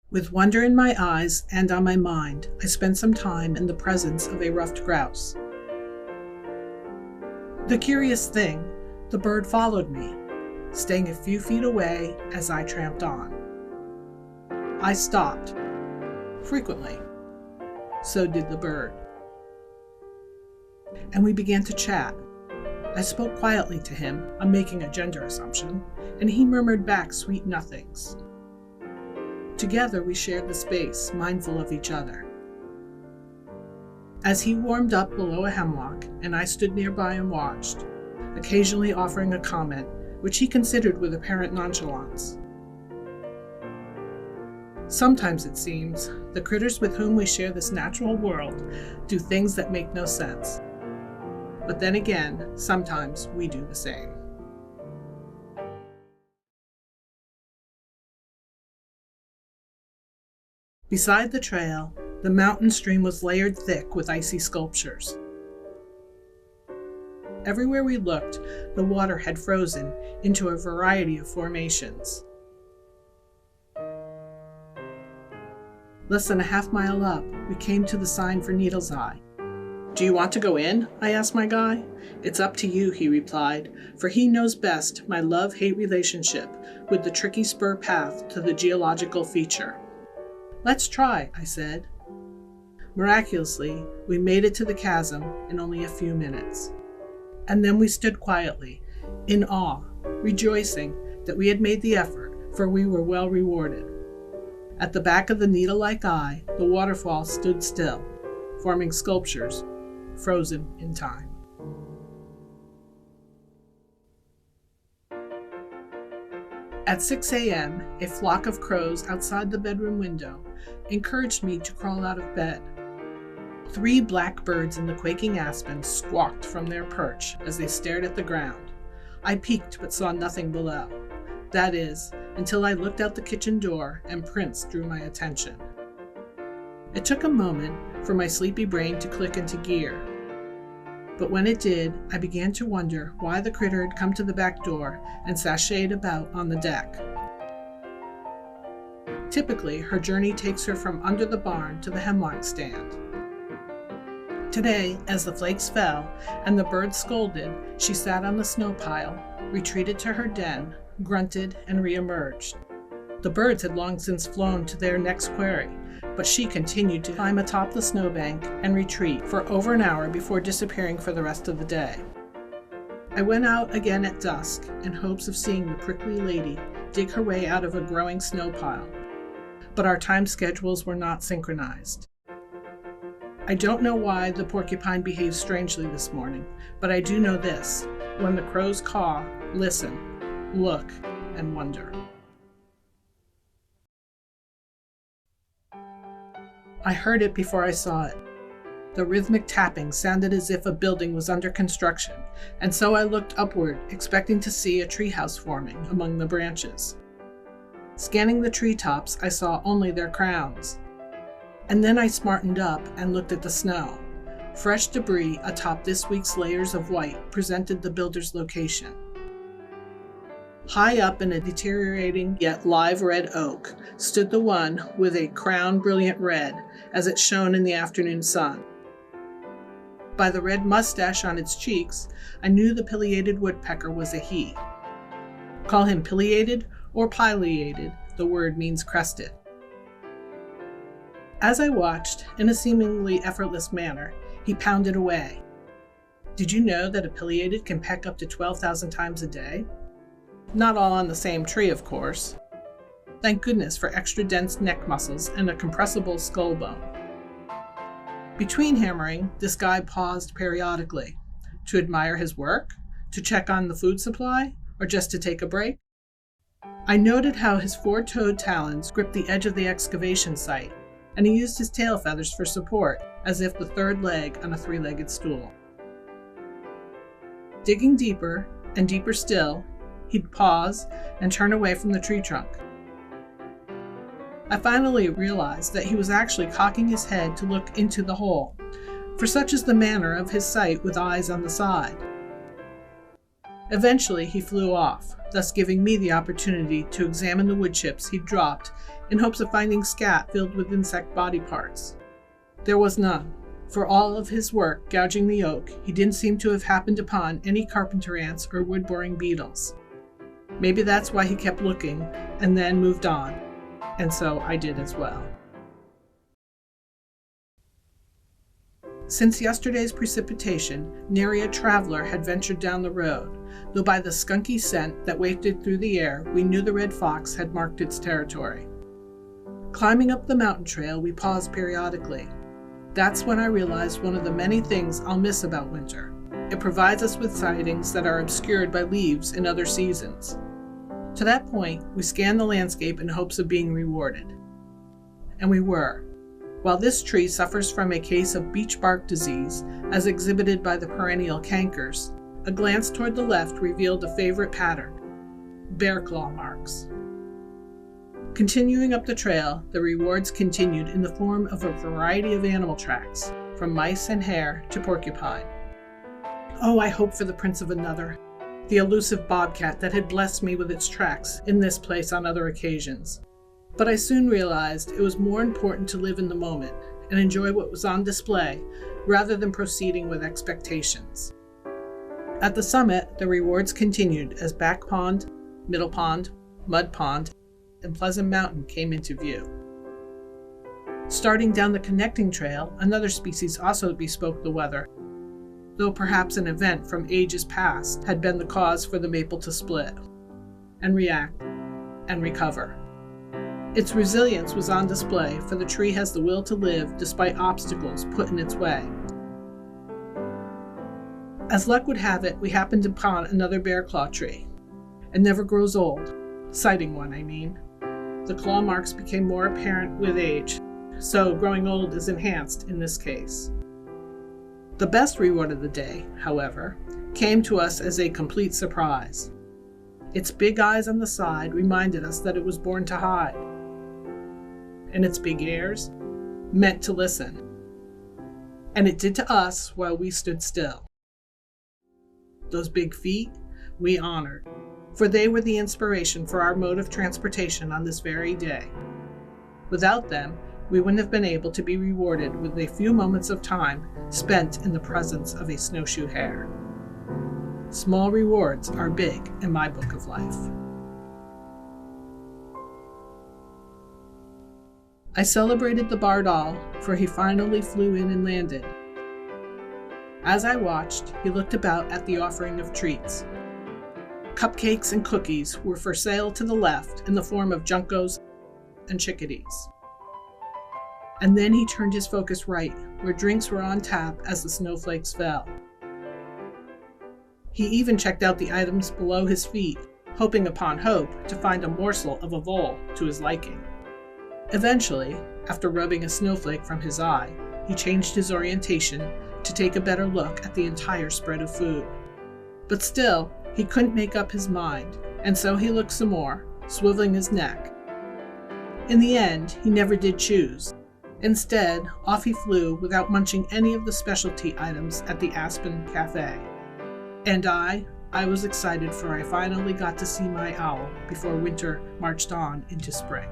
With wonder in my eyes and on my mind, I spent some time in the presence of a ruffed grouse. The curious thing, the bird followed me, staying a few feet away as I tramped on. I stopped, frequently. So did the bird. And we began to chat. I spoke quietly to him, I'm making a gender assumption, and he murmured back sweet nothings. Together we shared the space, mindful of each other. As he warmed up below a hemlock, and I stood nearby and watched, occasionally offering a comment, which he considered with apparent nonchalance. Sometimes, it seems, the critters with whom we share this natural world do things that make no sense. But then again, sometimes we do the same. Beside the trail, the mountain stream was layered thick with icy sculptures. Everywhere we looked, the water had frozen into a variety of formations. Less than a half-mile up, we came to the sign for Needle's Eye. "Do you want to go in?" I asked my guy. "It's up to you," he replied, for he knows best my love-hate relationship with the tricky spur path to the geological feature. "Let's try," I said. Miraculously, we made it to the chasm in only a few minutes. And then we stood quietly, in awe, rejoicing that we had made the effort, for we were well rewarded. At the back of the needle-like eye, the waterfall stood still, forming sculptures, frozen in time. At 6 a.m., a flock of crows outside the bedroom window encouraged me to crawl out of bed. 3 black birds in the quaking aspens squawked from their perch as they stared at the ground. I peeked but saw nothing below. That is, until I looked out the kitchen door and prints drew my attention. It took a moment for my sleepy brain to click into gear. But when it did, I began to wonder why the critter had come to the back door and sashayed about on the deck. Typically, her journey takes her from under the barn to the hemlock stand. Today, as the flakes fell and the birds scolded, she sat on the snow pile, retreated to her den, grunted, and reemerged. The birds had long since flown to their next quarry, but she continued to climb atop the snowbank and retreat for over an hour before disappearing for the rest of the day. I went out again at dusk in hopes of seeing the prickly lady dig her way out of a growing snow pile, but our time schedules were not synchronized. I don't know why the porcupine behaved strangely this morning, but I do know this: when the crows caw, listen, look, and wonder. I heard it before I saw it. The rhythmic tapping sounded as if a building was under construction, and so I looked upward, expecting to see a treehouse forming among the branches. Scanning the treetops, I saw only their crowns. And then I smartened up and looked at the snow. Fresh debris atop this week's layers of white presented the builder's location. High up in a deteriorating yet live red oak stood the one with a crown brilliant red as it shone in the afternoon sun. By the red mustache on its cheeks, I knew the pileated woodpecker was a he. Call him pileated or pileated, the word means crested. As I watched, in a seemingly effortless manner, he pounded away. Did you know that a pileated can peck up to 12,000 times a day? Not all on the same tree, of course. Thank goodness for extra dense neck muscles and a compressible skull bone. Between hammering, this guy paused periodically, to admire his work, to check on the food supply, or just to take a break. I noted how his 4-toed talons gripped the edge of the excavation site, and he used his tail feathers for support, as if the third leg on a 3-legged stool. Digging deeper, and deeper still, he'd pause and turn away from the tree trunk. I finally realized that he was actually cocking his head to look into the hole, for such is the manner of his sight with eyes on the side. Eventually, he flew off, thus giving me the opportunity to examine the wood chips he'd dropped in hopes of finding scat filled with insect body parts. There was none. For all of his work gouging the oak, he didn't seem to have happened upon any carpenter ants or wood-boring beetles. Maybe that's why he kept looking and then moved on, and so I did as well. Since yesterday's precipitation, nary a traveler had ventured down the road, though by the skunky scent that wafted through the air, we knew the red fox had marked its territory. Climbing up the mountain trail, we paused periodically. That's when I realized one of the many things I'll miss about winter. It provides us with sightings that are obscured by leaves in other seasons. To that point, we scanned the landscape in hopes of being rewarded. And we were. While this tree suffers from a case of beech bark disease, as exhibited by the perennial cankers, a glance toward the left revealed a favorite pattern: bear claw marks. Continuing up the trail, the rewards continued in the form of a variety of animal tracks, from mice and hare to porcupine. Oh, I hope for the prints of another, the elusive bobcat that had blessed me with its tracks in this place on other occasions. But I soon realized it was more important to live in the moment and enjoy what was on display rather than proceeding with expectations. At the summit, the rewards continued as Back Pond, Middle Pond, Mud Pond, and Pleasant Mountain came into view. Starting down the connecting trail, another species also bespoke the weather, though perhaps an event from ages past had been the cause for the maple to split, and react, and recover. Its resilience was on display, for the tree has the will to live despite obstacles put in its way. As luck would have it, we happened upon another bear claw tree. It never grows old, sighting one, I mean. The claw marks became more apparent with age, so growing old is enhanced in this case. The best reward of the day, however, came to us as a complete surprise. Its big eyes on the side reminded us that it was born to hide, and its big ears meant to listen. And it did to us while we stood still. Those big feet we honored, for they were the inspiration for our mode of transportation on this very day. Without them, we wouldn't have been able to be rewarded with a few moments of time spent in the presence of a snowshoe hare. Small rewards are big in my book of life. I celebrated the Bardal, for he finally flew in and landed. As I watched, he looked about at the offering of treats. Cupcakes and cookies were for sale to the left in the form of juncos and chickadees. And then he turned his focus right, where drinks were on tap as the snowflakes fell. He even checked out the items below his feet, hoping upon hope to find a morsel of a vole to his liking. Eventually, after rubbing a snowflake from his eye, he changed his orientation to take a better look at the entire spread of food. But still, he couldn't make up his mind, and so he looked some more, swiveling his neck. In the end, he never did choose. Instead, off he flew without munching any of the specialty items at the Aspen Cafe. And I was excited, for I finally got to see my owl before winter marched on into spring.